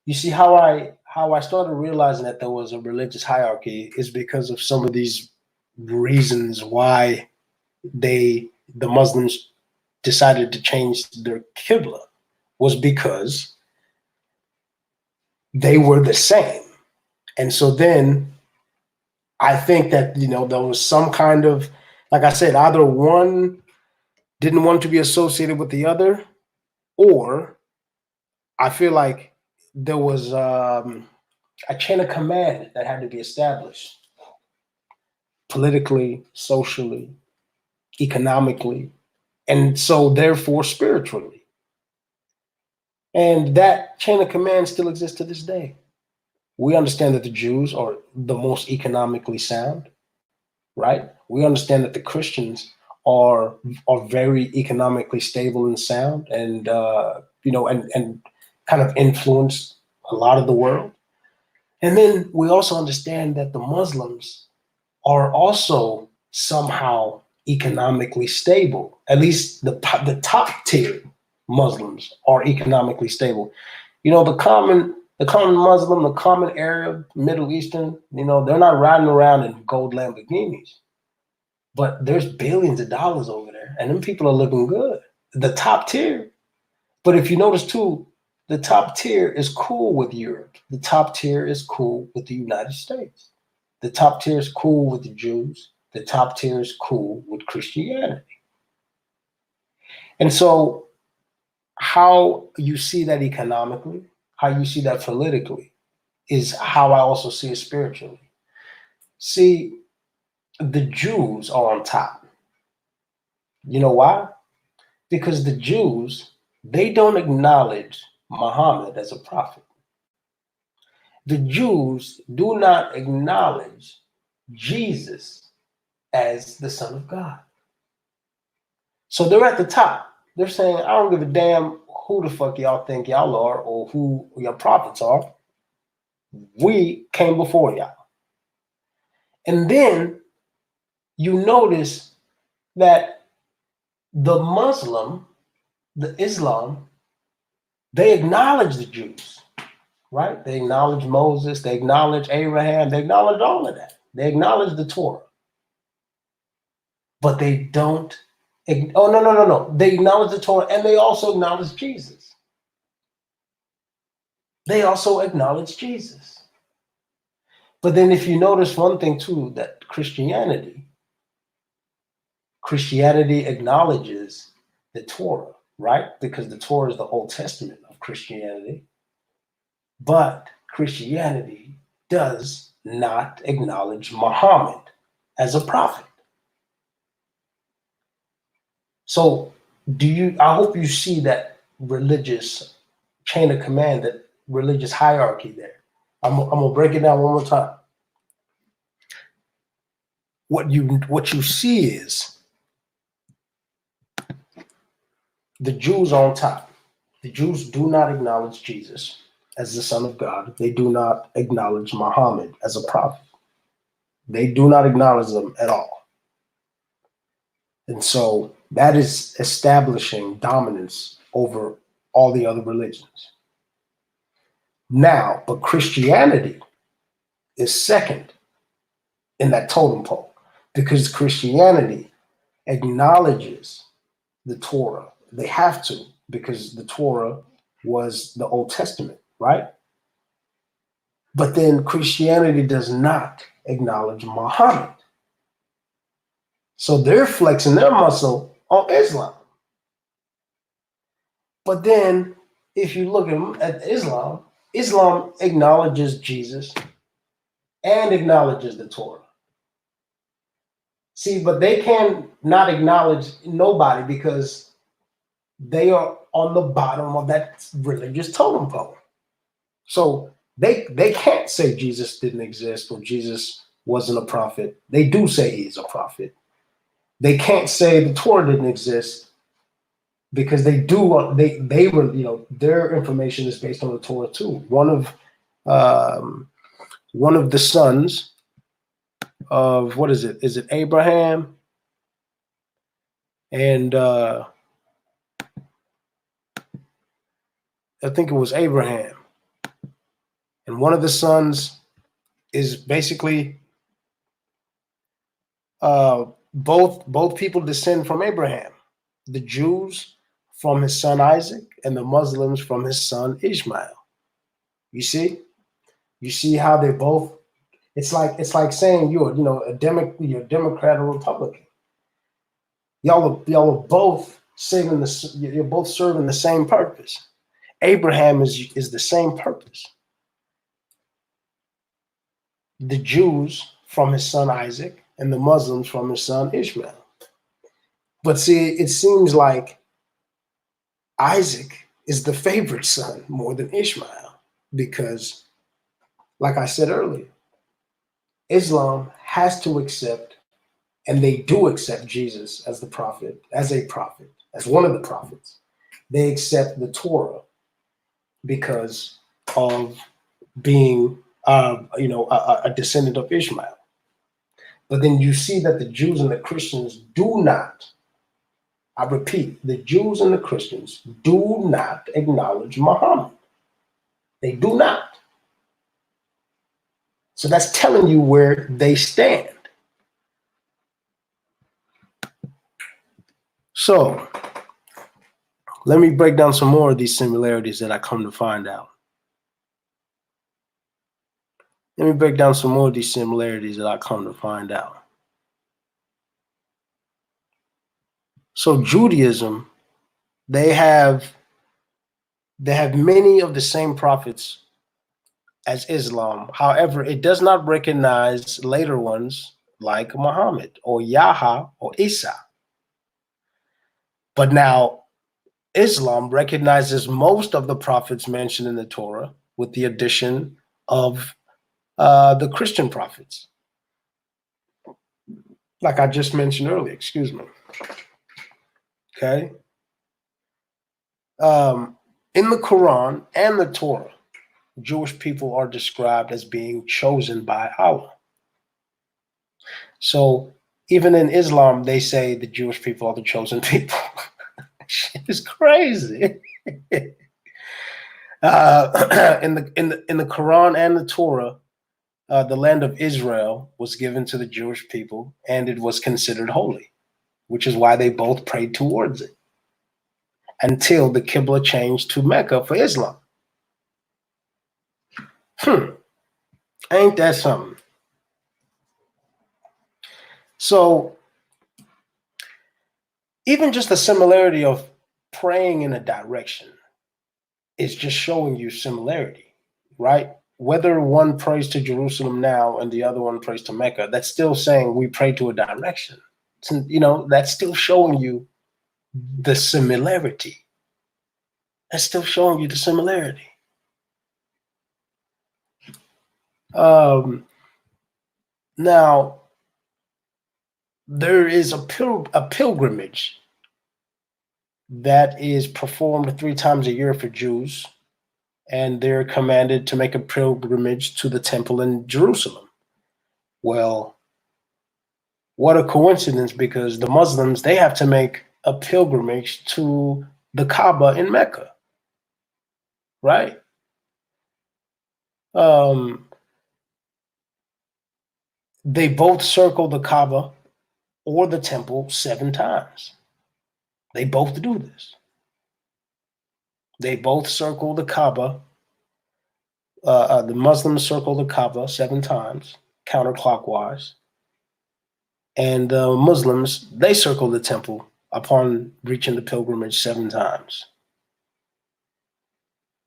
You see how I started realizing that there was a religious hierarchy is because of some of these reasons why the Muslims decided to change their Qibla was because they were the same. And so then I think that, there was some kind of, like I said, either one didn't want to be associated with the other, or I feel like there was a chain of command that had to be established politically, socially, economically, and so therefore spiritually. And that chain of command still exists to this day. We understand that the Jews are the most economically sound, right? We understand that the Christians are very economically stable and sound, and and kind of influence a lot of the world. And then we also understand that the Muslims are also somehow economically stable. At least the top tier Muslims are economically stable. The common Muslim, the common Arab, Middle Eastern, they're not riding around in gold Lamborghinis, but there's billions of dollars over there, and them people are looking good. The top tier. But if you notice too, the top tier is cool with Europe. The top tier is cool with the United States. The top tier is cool with the Jews. The top tier is cool with Christianity. And so how you see that economically, how you see that politically, is how I also see it spiritually. See, the Jews are on top. You know why? Because the Jews, they don't acknowledge Muhammad as a prophet. The Jews do not acknowledge Jesus as the Son of God. So they're at the top. They're saying, I don't give a damn who the fuck y'all think y'all are or who your prophets are. We came before y'all. And then you notice that the Muslim, the Islam, they acknowledge the Jews, right? They acknowledge Moses, they acknowledge Abraham, they acknowledge all of that. They acknowledge the Torah. But they don't, no. They acknowledge the Torah and they also acknowledge Jesus. They also acknowledge Jesus. But then if you notice one thing too, that Christianity acknowledges the Torah, right? Because the Torah is the Old Testament of Christianity. But Christianity does not acknowledge Muhammad as a prophet. So I hope you see that religious chain of command, that religious hierarchy there. I'm gonna break it down one more time. What you see is the Jews on top. The Jews do not acknowledge Jesus as the Son of God. They do not acknowledge Muhammad as a prophet. They do not acknowledge them at all. And so that is establishing dominance over all the other religions. Now, but Christianity is second in that totem pole because Christianity acknowledges the Torah. They have to, because the Torah was the Old Testament, right? But then Christianity does not acknowledge Muhammad. So they're flexing their muscle on Islam. But then if you look at Islam, Islam acknowledges Jesus and acknowledges the Torah. See, but they can not acknowledge nobody because they are on the bottom of that religious totem pole. So they can't say Jesus didn't exist or Jesus wasn't a prophet. They do say he's a prophet. They can't say the Torah didn't exist because they were, their information is based on the Torah too. One of the sons of, what is it? Is it Abraham? And I think it was Abraham. And one of the sons is basically both people descend from Abraham. The Jews from his son Isaac and the Muslims from his son Ishmael. You see how they both. It's like saying you're a Democrat or Republican. Y'all are both serving you're both serving the same purpose. Abraham is the same purpose. The Jews from his son Isaac and the Muslims from his son Ishmael. But see, it seems like Isaac is the favorite son more than Ishmael because, like I said earlier, Islam has to accept, and they do accept Jesus as the prophet, as one of the prophets. They accept the Torah because of being, a descendant of Ishmael. But then you see that the Jews and the Christians do not, I repeat, the Jews and the Christians do not acknowledge Muhammad. They do not. So that's telling you where they stand. So let me break down some more of these similarities that I come to find out. So Judaism, they have many of the same prophets as Islam. However, it does not recognize later ones like Muhammad or Yahya or Isa. But now Islam recognizes most of the prophets mentioned in the Torah with the addition of the Christian prophets. Like I just mentioned earlier, excuse me. Okay. In the Quran and the Torah, Jewish people are described as being chosen by Allah. So even in Islam, they say the Jewish people are the chosen people. Shit is crazy. In the Quran and the Torah, the land of Israel was given to the Jewish people, and it was considered holy, which is why they both prayed towards it until the Qibla changed to Mecca for Islam. Ain't that something? So even just the similarity of praying in a direction is just showing you similarity, right? Whether one prays to Jerusalem now and the other one prays to Mecca, that's still saying we pray to a direction. So, that's still showing you the similarity. That's still showing you the similarity. Now, there is a pilgrimage that is performed 3 times a year for Jews, and they're commanded to make a pilgrimage to the temple in Jerusalem. Well, what a coincidence, because the Muslims, they have to make a pilgrimage to the Kaaba in Mecca, right? They both circle the Kaaba or the temple 7 times. They both do this. They both circle the Kaaba. The Muslims circle the Kaaba 7 times, counterclockwise. And the Muslims, they circle the temple upon reaching the pilgrimage 7 times.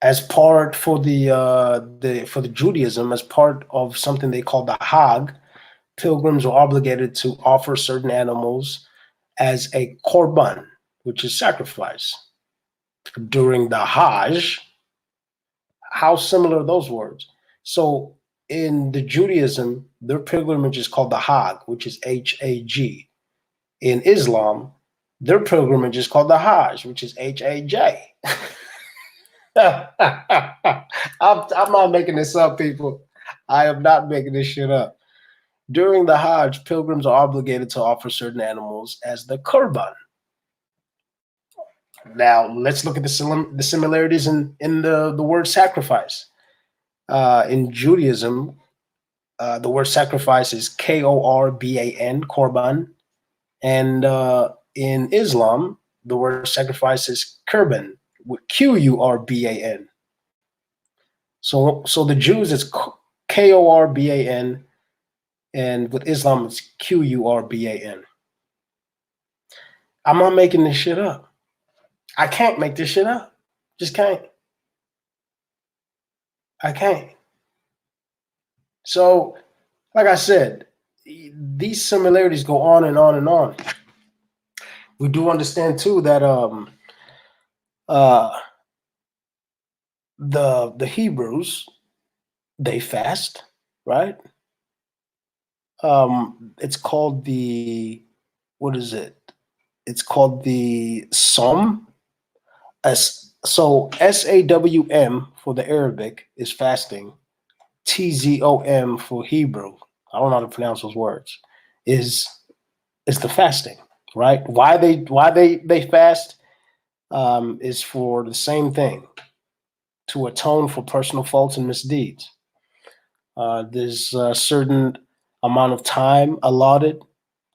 As part for the Judaism, as part of something they call the Hajj, pilgrims are obligated to offer certain animals as a korban, which is sacrifice. During the Hajj, how similar are those words? So in the Judaism, their pilgrimage is called the Hajj, which is H-A-G. In Islam, their pilgrimage is called the Hajj, which is H-A-J. I'm not making this up, people. I am not making this shit up. During the Hajj, pilgrims are obligated to offer certain animals as the kurban. Now, let's look at the similarities in the word sacrifice. In Judaism, the word sacrifice is K-O-R-B-A-N, korban. And in Islam, the word sacrifice is kurban, with Q-U-R-B-A-N. So the Jews, it's K-O-R-B-A-N, and with Islam, it's Q-U-R-B-A-N. I'm not making this shit up. I can't make this shit up. Just can't. I can't. So, like I said, these similarities go on and on and on. We do understand too that the Hebrews, they fast, right? It's called what is it? It's called the Psalm. So SAWM for the Arabic is fasting. TZOM for Hebrew, I don't know how to pronounce those words, is the fasting, right? Why they fast is for the same thing, to atone for personal faults and misdeeds. There's a certain amount of time allotted.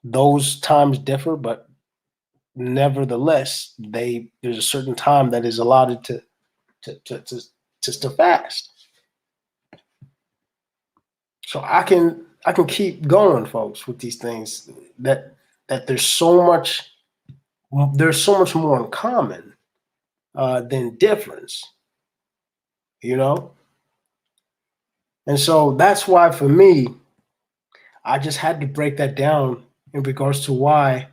Those times differ, but nevertheless, there's a certain time that is allotted to fast. So I can keep going, folks, with these things that there's so much more in common than difference, And so that's why, for me, I just had to break that down in regards to why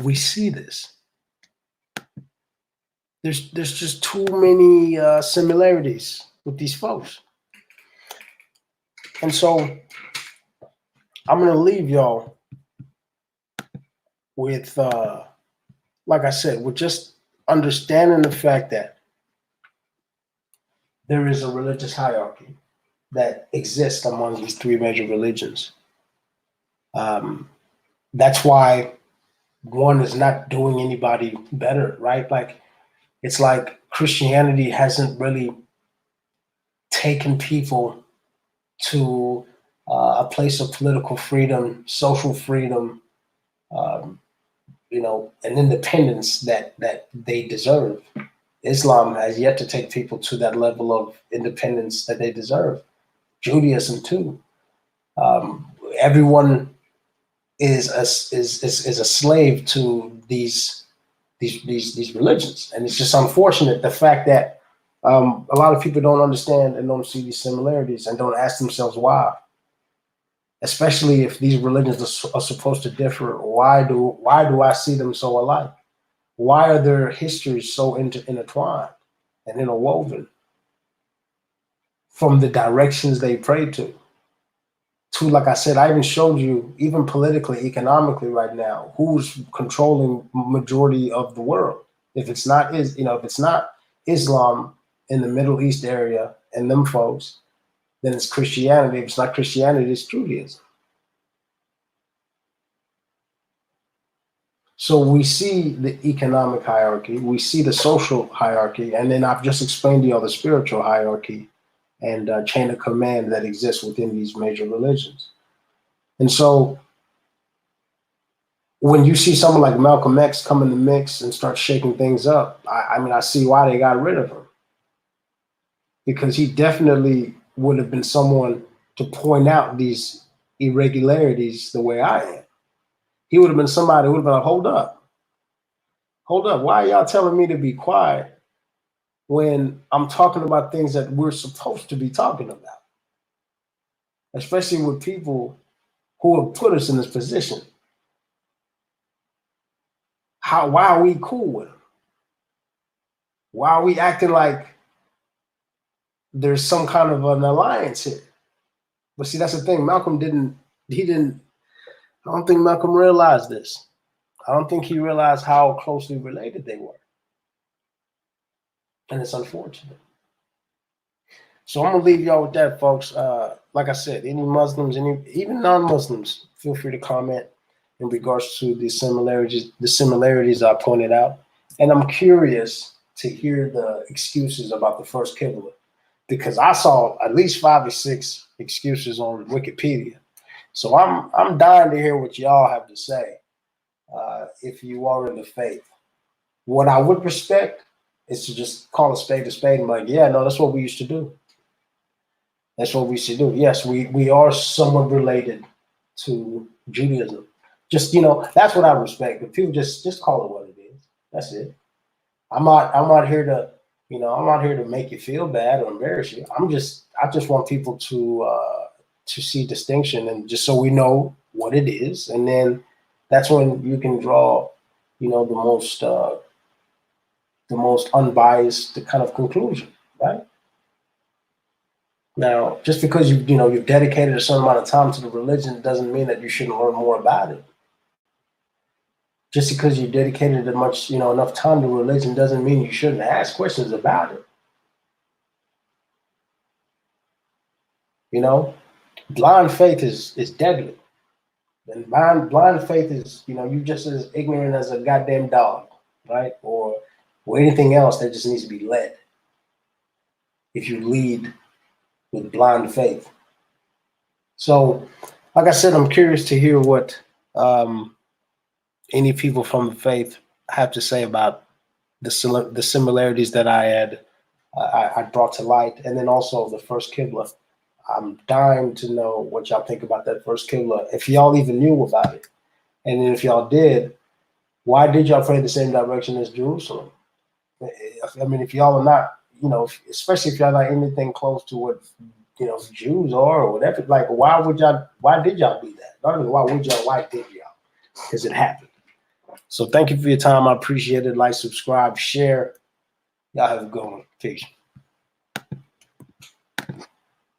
we see this. There's just too many similarities with these folks. And so I'm going to leave y'all with, like I said, with just understanding the fact that there is a religious hierarchy that exists among these 3 major religions. That's why one is not doing anybody better, right? Like, it's like Christianity hasn't really taken people to a place of political freedom, social freedom, an independence that they deserve. Islam has yet to take people to that level of independence that they deserve. Judaism too. Everyone is a slave to these religions, and it's just unfortunate the fact that a lot of people don't understand and don't see these similarities and don't ask themselves why. Especially if these religions are supposed to differ, why do I see them so alike? Why are their histories so intertwined and interwoven from the directions they pray to, like I said, I even showed you, even politically, economically right now, who's controlling majority of the world. If it's not Islam in the Middle East area and them folks, then it's Christianity. If it's not Christianity, it's Judaism. So we see the economic hierarchy, we see the social hierarchy, and then I've just explained to you all the spiritual hierarchy and chain of command that exists within these major religions. And so when you see someone like Malcolm X come in the mix and start shaking things up, I see why they got rid of him. Because he definitely would have been someone to point out these irregularities the way I am. He would have been somebody who would have been like, hold up, why are y'all telling me to be quiet when I'm talking about things that we're supposed to be talking about? Especially with people who have put us in this position. Why are we cool with them? Why are we acting like there's some kind of an alliance here? But see, that's the thing. I don't think Malcolm realized this. I don't think he realized how closely related they were. And it's unfortunate. So I'm gonna leave y'all with that, folks. Like I said, any Muslims, even non-Muslims, feel free to comment in regards to the similarities I pointed out. And I'm curious to hear the excuses about the first Qibla, because I saw at least 5 or 6 excuses on Wikipedia. So I'm dying to hear what y'all have to say if you are in the faith. What I would respect is to just call a spade and be like, yeah, no, that's what we used to do. That's what we should do. Yes, we are somewhat related to Judaism. Just, that's what I respect. But people just call it what it is. That's it. I'm not here to make you feel bad or embarrass you. I just want people to see distinction, and just so we know what it is, and then that's when you can draw, the most unbiased kind of conclusion, right? Now, just because you've dedicated a certain amount of time to the religion doesn't mean that you shouldn't learn more about it. Just because you dedicated enough time to religion doesn't mean you shouldn't ask questions about it. Blind faith is deadly. And blind faith is, you just as ignorant as a goddamn dog, right? Or anything else that just needs to be led. If you lead with blind faith. So, like I said, I'm curious to hear what any people from the faith have to say about the similarities that I brought to light, and then also the first Qibla. I'm dying to know what y'all think about that first Qibla, if y'all even knew about it. And then if y'all did, why did y'all pray the same direction as Jerusalem? I mean, if y'all are not, especially if y'all not anything close to what, Jews are or whatever, like, why did y'all do that? Not even why did y'all? Because it happened. So thank you for your time. I appreciate it. Like, subscribe, share. Y'all have a good one. Peace.